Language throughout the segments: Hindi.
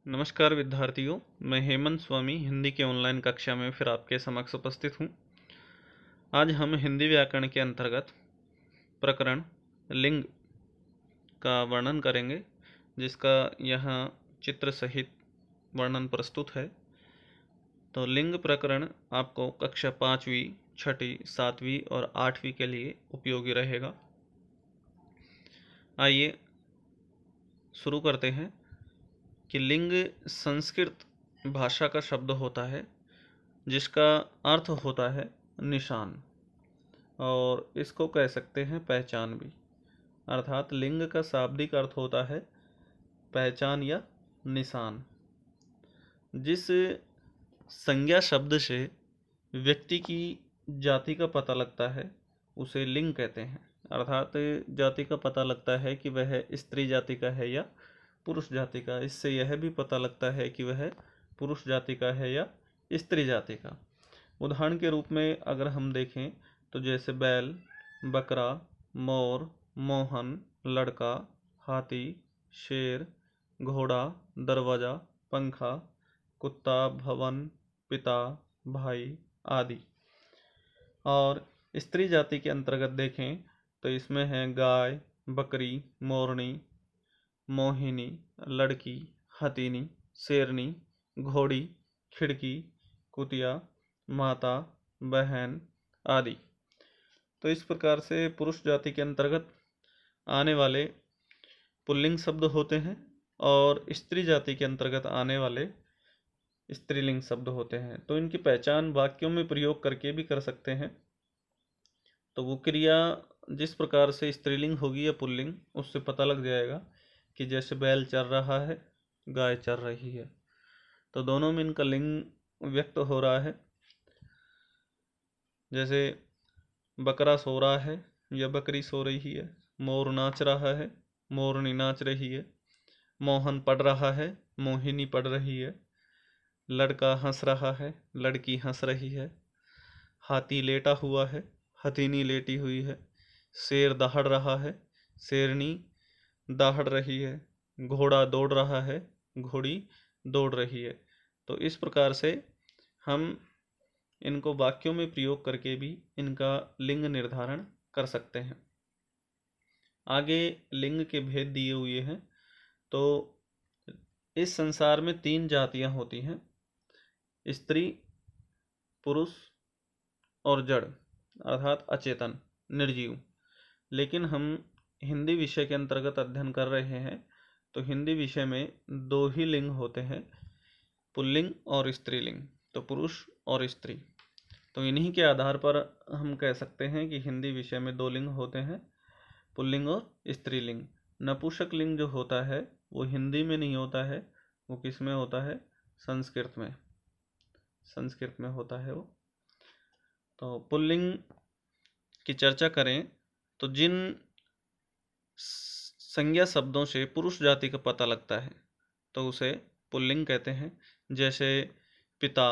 नमस्कार विद्यार्थियों, मैं हेमंत स्वामी हिंदी के ऑनलाइन कक्षा में फिर आपके समक्ष उपस्थित हूँ। आज हम हिंदी व्याकरण के अंतर्गत प्रकरण लिंग का वर्णन करेंगे, जिसका यहाँ चित्र सहित वर्णन प्रस्तुत है। तो लिंग प्रकरण आपको कक्षा 5वीं, 6ठी, 7वीं और 8वीं के लिए उपयोगी रहेगा। आइए शुरू करते हैं कि लिंग संस्कृत भाषा का शब्द होता है जिसका अर्थ होता है निशान, और इसको कह सकते हैं पहचान भी। अर्थात लिंग का शाब्दिक अर्थ होता है पहचान या निशान। जिस संज्ञा शब्द से व्यक्ति की जाति का पता लगता है उसे लिंग कहते हैं। अर्थात जाति का पता लगता है कि वह स्त्री जाति का है या पुरुष जाति का। इससे यह भी पता लगता है कि वह पुरुष जाति का है या स्त्री जाति का। उदाहरण के रूप में अगर हम देखें तो जैसे बैल, बकरा, मोर, मोहन, लड़का, हाथी, शेर, घोड़ा, दरवाजा, पंखा, कुत्ता, भवन, पिता, भाई आदि। और स्त्री जाति के अंतर्गत देखें तो इसमें है गाय, बकरी, मोरनी, मोहिनी, लड़की, हथिनी, शेरनी, घोड़ी, खिड़की, कुतिया, माता, बहन आदि। तो इस प्रकार से पुरुष जाति के अंतर्गत आने वाले पुल्लिंग शब्द होते हैं और स्त्री जाति के अंतर्गत आने वाले स्त्रीलिंग शब्द होते हैं। तो इनकी पहचान वाक्यों में प्रयोग करके भी कर सकते हैं। तो वो क्रिया जिस प्रकार से स्त्रीलिंग होगी या पुल्लिंग, उससे पता लग जाएगा कि जैसे बैल चर रहा है, गाय चर रही है, तो दोनों में इनका लिंग व्यक्त हो रहा है। जैसे बकरा सो रहा है या बकरी सो रही है, मोर नाच रहा है, मोरनी नाच रही है, मोहन पढ़ रहा है, मोहिनी पढ़ रही है, लड़का हंस रहा है, लड़की हंस रही है, हाथी लेटा हुआ है, हथिनी लेटी हुई है, शेर दहाड़ रहा है, शेरनी दहाड़ रही है, घोड़ा दौड़ रहा है, घोड़ी दौड़ रही है। तो इस प्रकार से हम इनको वाक्यों में प्रयोग करके भी इनका लिंग निर्धारण कर सकते हैं। आगे लिंग के भेद दिए हुए हैं। तो इस संसार में 3 जातियां होती हैं: स्त्री, पुरुष और जड़, अर्थात अचेतन, निर्जीव। लेकिन हम हिंदी विषय के अंतर्गत अध्ययन कर रहे हैं, तो हिंदी विषय में 2 ही लिंग होते हैं, पुल्लिंग और स्त्रीलिंग। तो पुरुष और स्त्री। तो इन्हीं के आधार पर हम कह सकते हैं कि हिंदी विषय में 2 लिंग होते हैं, पुल्लिंग और स्त्रीलिंग। नपुंसक लिंग जो होता है वो हिंदी में नहीं होता है, वो किस में होता है? संस्कृत में। संस्कृत में होता है वो। तो पुल्लिंग की चर्चा करें तो जिन संज्ञा शब्दों से पुरुष जाति का पता लगता है तो उसे पुल्लिंग कहते हैं। जैसे पिता,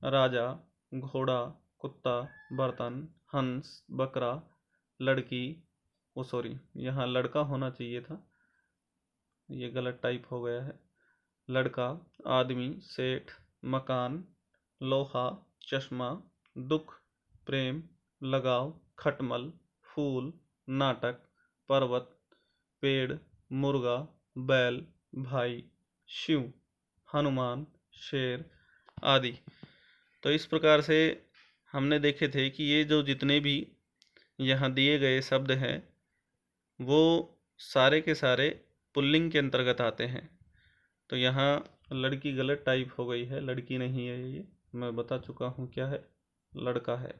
राजा, घोड़ा, कुत्ता, बर्तन, हंस, बकरा, लड़की, यहाँ लड़का होना चाहिए था, ये गलत टाइप हो गया है। लड़का, आदमी, सेठ, मकान, लोहा, चश्मा, दुख, प्रेम, लगाव, खटमल, फूल, नाटक, पर्वत, पेड़, मुर्गा, बैल, भाई, शिव, हनुमान, शेर आदि। तो इस प्रकार से हमने देखे थे कि ये जो जितने भी यहाँ दिए गए शब्द हैं वो सारे के सारे पुल्लिंग के अंतर्गत आते हैं। तो यहाँ लड़की गलत टाइप हो गई है, लड़की नहीं है, ये मैं बता चुका हूँ क्या है, लड़का है।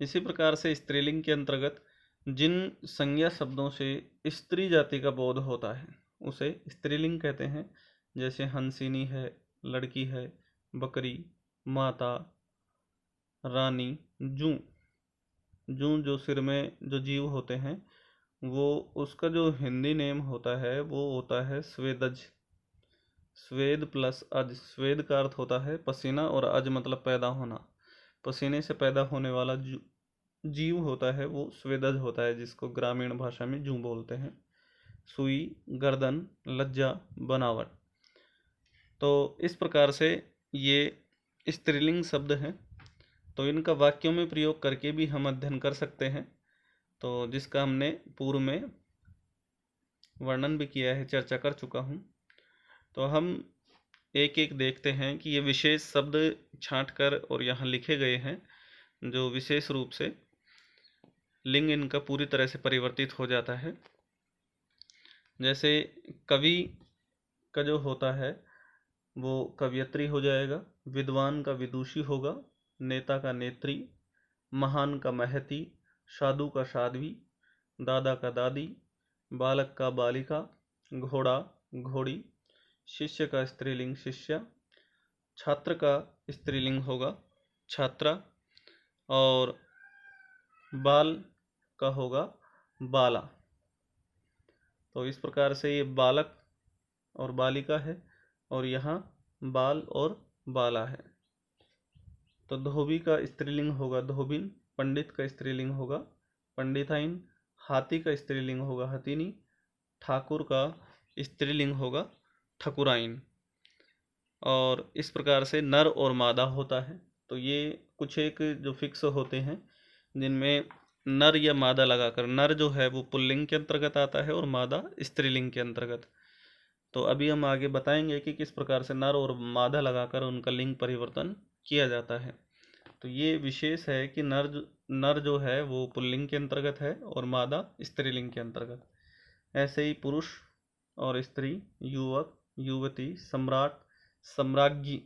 इसी प्रकार से स्त्रीलिंग के अंतर्गत जिन संज्ञा शब्दों से स्त्री जाति का बोध होता है उसे स्त्रीलिंग कहते हैं। जैसे हंसिनी है, लड़की है, बकरी, माता, रानी, जूं। जूं जो सिर में जो जीव होते हैं वो, उसका जो हिंदी नेम होता है वो होता है स्वेदज। स्वेद प्लस अज। स्वेद का अर्थ होता है पसीना और अज मतलब पैदा होना। पसीने से पैदा होने वाला जीव होता है वो स्वेदज होता है, जिसको ग्रामीण भाषा में जूं बोलते हैं। सुई, गर्दन, लज्जा, बनावट। तो इस प्रकार से ये स्त्रीलिंग शब्द हैं, तो इनका वाक्यों में प्रयोग करके भी हम अध्ययन कर सकते हैं, तो जिसका हमने पूर्व में वर्णन भी किया है, चर्चा कर चुका हूँ। तो हम एक एक देखते हैं कि ये विशेष शब्द छांट कर और यहाँ लिखे गए हैं, जो विशेष रूप से लिंग इनका पूरी तरह से परिवर्तित हो जाता है। जैसे कवि का जो होता है वो कवयत्री हो जाएगा, विद्वान का विदुषी होगा, नेता का नेत्री, महान का महती, साधु का साध्वी, दादा का दादी, बालक का बालिका, घोड़ा घोड़ी, शिष्य का स्त्रीलिंग शिष्या, छात्र का स्त्रीलिंग होगा छात्रा, और बाल का होगा बाला। तो इस प्रकार से ये बालक और बालिका है, और यहाँ बाल और बाला है। तो धोबी का स्त्रीलिंग होगा धोबिन, पंडित का स्त्रीलिंग होगा पंडिताइन, हाथी का स्त्रीलिंग होगा हथिनी, ठाकुर का स्त्रीलिंग होगा ठकुराइन। और इस प्रकार से नर और मादा होता है। तो ये कुछ एक जो फिक्स होते हैं जिनमें नर या मादा लगाकर, नर जो है वो पुल्लिंग के अंतर्गत आता है और मादा स्त्रीलिंग के अंतर्गत। तो अभी हम आगे बताएंगे कि किस प्रकार से नर और मादा लगाकर उनका लिंग परिवर्तन किया जाता है। तो ये विशेष है कि नर जो है वो पुल्लिंग के अंतर्गत है और मादा स्त्रीलिंग के अंतर्गत। ऐसे ही पुरुष और स्त्री, युवक, युवती, सम्राट, सम्राज्ञी,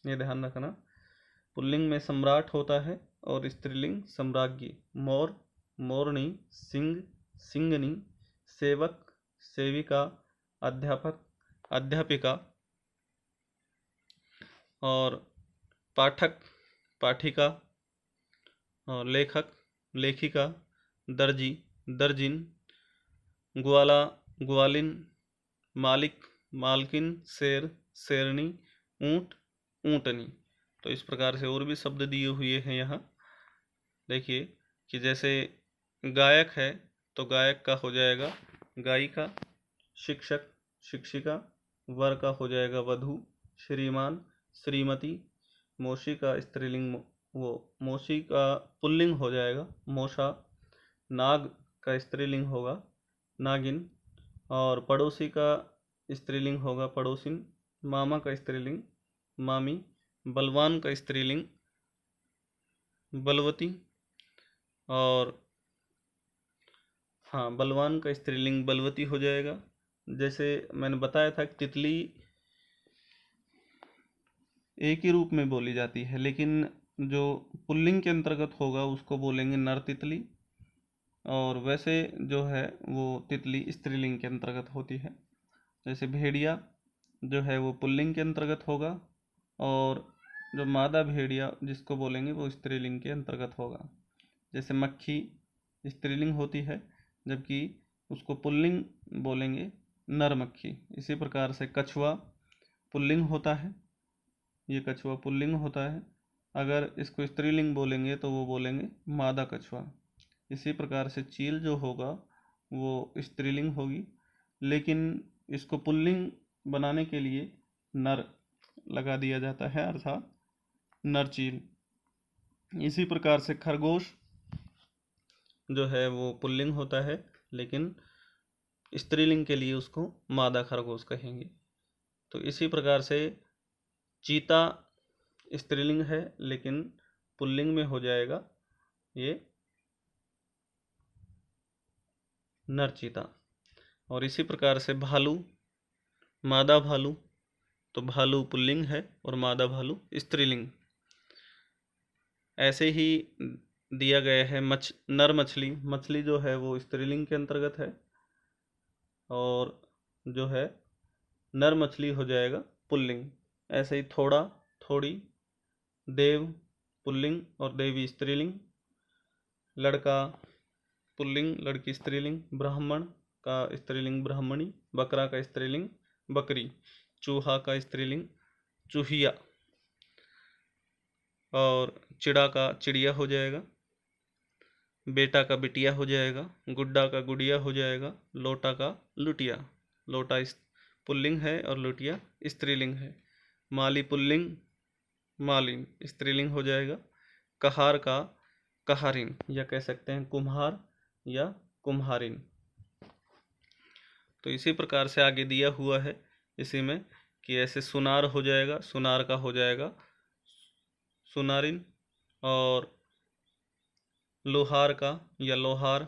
ये ध्यान रखना। पुल्लिंग में सम्राट होता है और स्त्रीलिंग सम्राज्ञी। मोर, मोरनी, सिंह, सिंगनी, सेवक, सेविका, अध्यापक, अध्यापिका, और पाठक, पाठिका, और लेखक, लेखिका, दर्जी, दर्जिन, ग्वाला, ग्वालिन, मालिक, मालकिन, शेर, शेरनी, ऊंट, ऊंटनी। तो इस प्रकार से और भी शब्द दिए हुए हैं यहाँ। देखिए कि जैसे गायक है तो गायक का हो जाएगा गायिका, शिक्षक, शिक्षिका, वर का हो जाएगा वधू, श्रीमान, श्रीमती, मौसी का स्त्रीलिंग वो मौसी का पुल्लिंग हो जाएगा मौसा, नाग का स्त्रीलिंग होगा नागिन, और पड़ोसी का स्त्रीलिंग होगा पड़ोसिन, मामा का स्त्रीलिंग मामी, बलवान का स्त्रीलिंग बलवती, और हाँ, बलवान का स्त्रीलिंग बलवती हो जाएगा। जैसे मैंने बताया था कि तितली एक ही रूप में बोली जाती है, लेकिन जो पुल्लिंग के अंतर्गत होगा उसको बोलेंगे नर तितली, और वैसे जो है वो तितली स्त्रीलिंग के अंतर्गत होती है। जैसे भेड़िया जो है वो पुल्लिंग के अंतर्गत होगा, और जो मादा भेड़िया जिसको बोलेंगे वो स्त्रीलिंग के अंतर्गत होगा। जैसे मक्खी स्त्रीलिंग होती है, जबकि उसको पुल्लिंग बोलेंगे नर मक्खी। इसी प्रकार से कछुआ पुल्लिंग होता है, ये कछुआ पुल्लिंग होता है। अगर इसको स्त्रीलिंग बोलेंगे तो वो बोलेंगे मादा कछुआ। इसी प्रकार से चील जो होगा वो स्त्रीलिंग होगी, लेकिन इसको पुल्लिंग बनाने के लिए नर लगा दिया जाता है, अर्थात नर चील। इसी प्रकार से खरगोश जो है वो पुल्लिंग होता है, लेकिन स्त्रीलिंग के लिए उसको मादा खरगोश कहेंगे। तो इसी प्रकार से चीता स्त्रीलिंग है, लेकिन पुल्लिंग में हो जाएगा ये नर चीता। और इसी प्रकार से भालू, मादा भालू, तो भालू पुल्लिंग है और मादा भालू स्त्रीलिंग। ऐसे ही दिया गया है नर मछली, मछली जो है वो स्त्रीलिंग के अंतर्गत है, और जो है नर मछली हो जाएगा पुल्लिंग। ऐसे ही थोड़ा, थोड़ी, देव पुल्लिंग और देवी स्त्रीलिंग, लड़का पुल्लिंग, लड़की स्त्रीलिंग, ब्राह्मण का स्त्रीलिंग ब्राह्मणी, बकरा का स्त्रीलिंग बकरी, चूहा का स्त्रीलिंग चूहिया, और चिड़ा का चिड़िया हो जाएगा। बेटा का बिटिया हो जाएगा, गुड्डा का गुड़िया हो जाएगा, लोटा का लुटिया। लोटा पुल्लिंग है और लुटिया स्त्रीलिंग है। माली पुल्लिंग, मालिन स्त्रीलिंग हो जाएगा। कहार का कहारिन, या कह सकते हैं कुम्हार या कुम्हारिन। तो इसी प्रकार से आगे दिया हुआ है इसी में कि ऐसे सुनार हो जाएगा, सुनार का हो जाएगा सुनारिन, और लोहार का या लोहार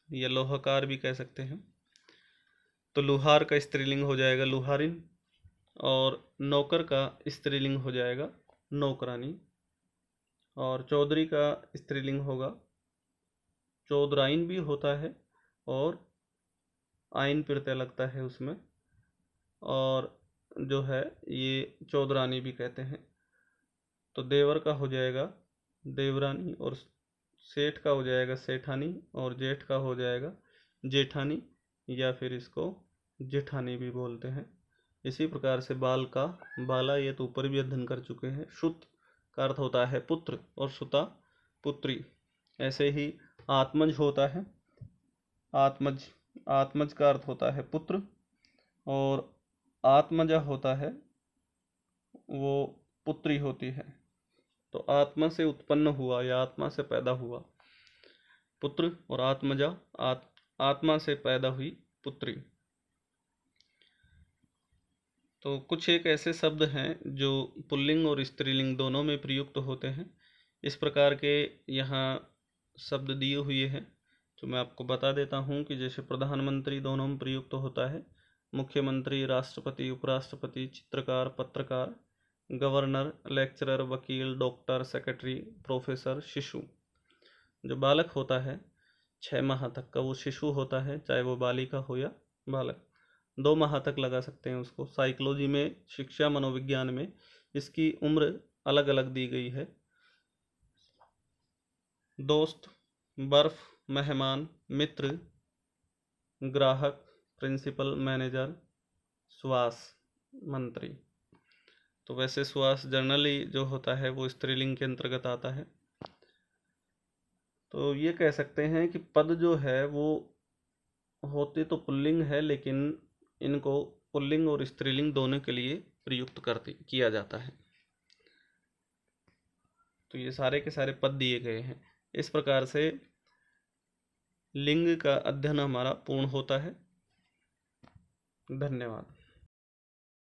या लोहकार भी कह सकते हैं, तो लोहार का स्त्रीलिंग हो जाएगा लोहारिन, और नौकर का स्त्रीलिंग हो जाएगा नौकरानी, और चौधरी का स्त्रीलिंग होगा चौधराइन भी होता है, और आइन प्रत्यय लगता है उसमें, और जो है ये चौधरानी भी कहते हैं। तो देवर का हो जाएगा देवरानी, और सेठ का हो जाएगा सेठानी, और जेठ का हो जाएगा जेठानी, या फिर इसको जेठानी भी बोलते हैं। इसी प्रकार से बाल का बाला, ये तो ऊपर भी अध्ययन कर चुके हैं। सुत का अर्थ होता है पुत्र, और सुता पुत्री। ऐसे ही आत्मज होता है, आत्मज का अर्थ होता है पुत्र, और आत्मजा होता है वो पुत्री होती है। तो आत्मा से उत्पन्न हुआ या आत्मा से पैदा हुआ पुत्र, और आत्मजा आत्मा से पैदा हुई पुत्री। तो कुछ एक ऐसे शब्द हैं जो पुल्लिंग और स्त्रीलिंग दोनों में प्रयुक्त होते हैं। इस प्रकार के यहाँ शब्द दिए हुए हैं, तो मैं आपको बता देता हूँ कि जैसे प्रधानमंत्री दोनों में प्रयुक्त होता है, मुख्यमंत्री, राष्ट्रपति, उपराष्ट्रपति, चित्रकार, पत्रकार, गवर्नर, लेक्चरर, वकील, डॉक्टर, सेक्रेटरी, प्रोफेसर, शिशु। जो बालक होता है 6 माह तक का वो शिशु होता है, चाहे वो बालिका हो या बालक। 2 माह तक लगा सकते हैं उसको। साइकोलॉजी में, शिक्षा मनोविज्ञान में इसकी उम्र अलग अलग दी गई है। दोस्त, बर्फ, मेहमान, मित्र, ग्राहक, प्रिंसिपल, मैनेजर, श्वास, मंत्री। तो वैसे श्वास जनरली जो होता है वो स्त्रीलिंग के अंतर्गत आता है। तो ये कह सकते हैं कि पद जो है वो होते तो पुल्लिंग है, लेकिन इनको पुल्लिंग और स्त्रीलिंग दोनों के लिए प्रयुक्त किया जाता है। तो ये सारे के सारे पद दिए गए हैं। इस प्रकार से लिंग का अध्ययन हमारा पूर्ण होता है। धन्यवाद।